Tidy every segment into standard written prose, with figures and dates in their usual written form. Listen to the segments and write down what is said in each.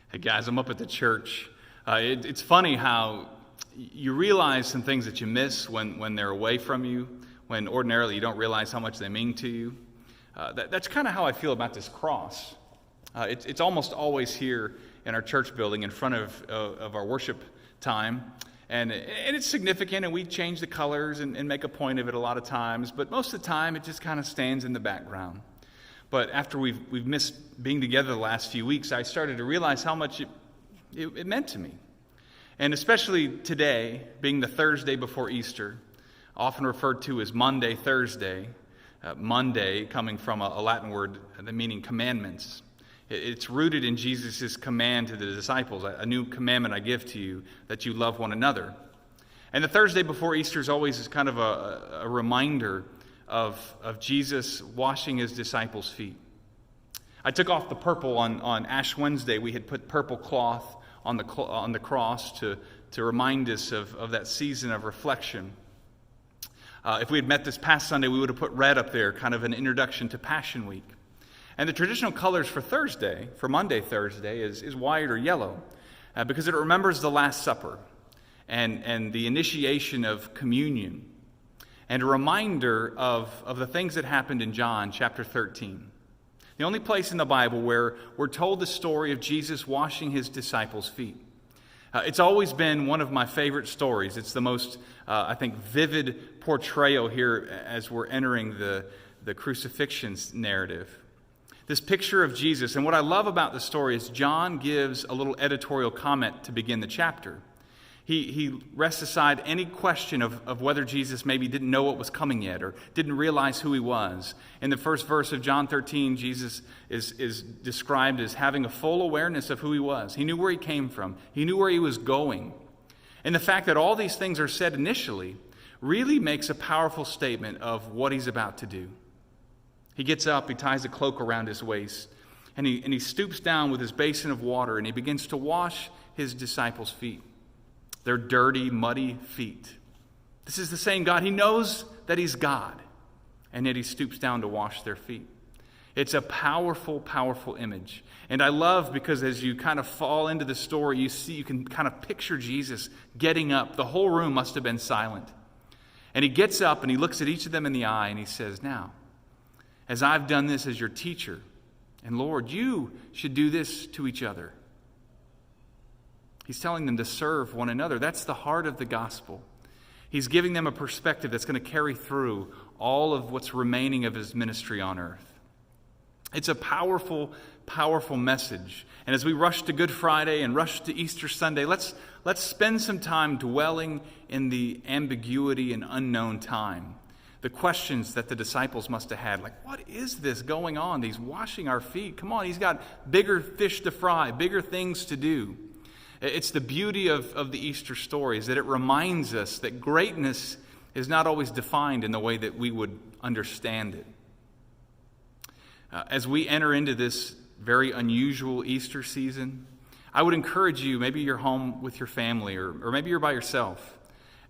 Hey guys, I'm up at the church. It's funny how you realize some things that you miss when they're away from you, when ordinarily you don't realize how much they mean to you. That's kind of how I feel about this cross. It's almost always here in our church building in front of our worship time. And it's significant, and we change the colors and make a point of it a lot of times. But most of the time, it just kind of stands in the background. But after we've missed being together the last few weeks, I started to realize how much it meant to me. And especially today, being the Thursday before Easter, often referred to as Maundy Thursday, Monday coming from a Latin word meaning commandments. It's rooted in Jesus' command to the disciples, a new commandment I give to you, that you love one another. And the Thursday before Easter is always kind of a reminder of Jesus washing his disciples' feet. I took off the purple on Ash Wednesday. We had put purple cloth on the cross to remind us of that season of reflection. If we had met this past Sunday, we would have put red up there, kind of an introduction to Passion Week. And the traditional colors for Maundy Thursday, is white or yellow, because it remembers the Last Supper and the initiation of communion, and a reminder of the things that happened in John chapter 13. The only place in the Bible where we're told the story of Jesus washing his disciples' feet. It's always been one of my favorite stories. It's the most, I think, vivid portrayal here as we're entering the crucifixion narrative. This picture of Jesus, and what I love about the story is John gives a little editorial comment to begin the chapter. He rests aside any question of whether Jesus maybe didn't know what was coming yet or didn't realize who he was. In the first verse of John 13, Jesus is described as having a full awareness of who he was. He knew where he came from. He knew where he was going. And the fact that all these things are said initially really makes a powerful statement of what he's about to do. He gets up, he ties a cloak around his waist, and he stoops down with his basin of water, and he begins to wash his disciples' feet. Their dirty, muddy feet. This is the same God. He knows that he's God, and yet he stoops down to wash their feet. It's a powerful, powerful image. And I love because as you kind of fall into the story, you can kind of picture Jesus getting up. The whole room must have been silent. And he gets up and he looks at each of them in the eye and he says, "Now, as I've done this as your teacher, and Lord, you should do this to each other." He's telling them to serve one another. That's the heart of the gospel. He's giving them a perspective that's going to carry through all of what's remaining of his ministry on earth. It's a powerful, powerful message. And as we rush to Good Friday and rush to Easter Sunday, let's spend some time dwelling in the ambiguity and unknown time. The questions that the disciples must have had, like, what is this going on? He's washing our feet. Come on, he's got bigger fish to fry, bigger things to do. It's the beauty of the Easter story is that it reminds us that greatness is not always defined in the way that we would understand it. As we enter into this very unusual Easter season, I would encourage you, maybe you're home with your family or maybe you're by yourself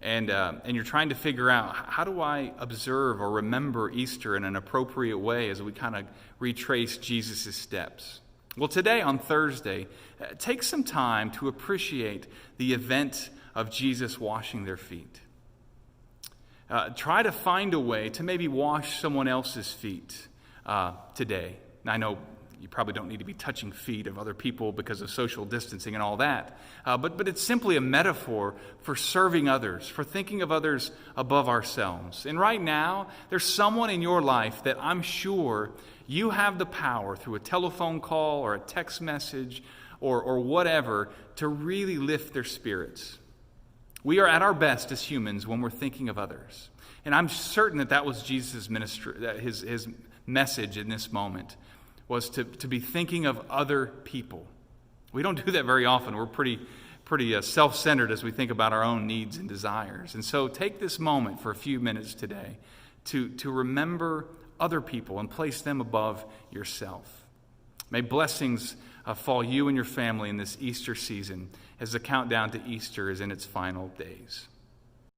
and you're trying to figure out, how do I observe or remember Easter in an appropriate way as we kind of retrace Jesus' steps? Well, today on Thursday, take some time to appreciate the event of Jesus washing their feet. Try to find a way to maybe wash someone else's feet today. Now, I know you probably don't need to be touching feet of other people because of social distancing and all that, but it's simply a metaphor for serving others, for thinking of others above ourselves. And right now, there's someone in your life that I'm sure you have the power through a telephone call or a text message or whatever to really lift their spirits. We are at our best as humans when we're thinking of others. And I'm certain that was Jesus' ministry, that his message in this moment was to be thinking of other people. We don't do that very often. We're pretty self-centered as we think about our own needs and desires. And so take this moment for a few minutes today to remember other people and place them above yourself. May blessings fall you and your family in this Easter season as the countdown to Easter is in its final days.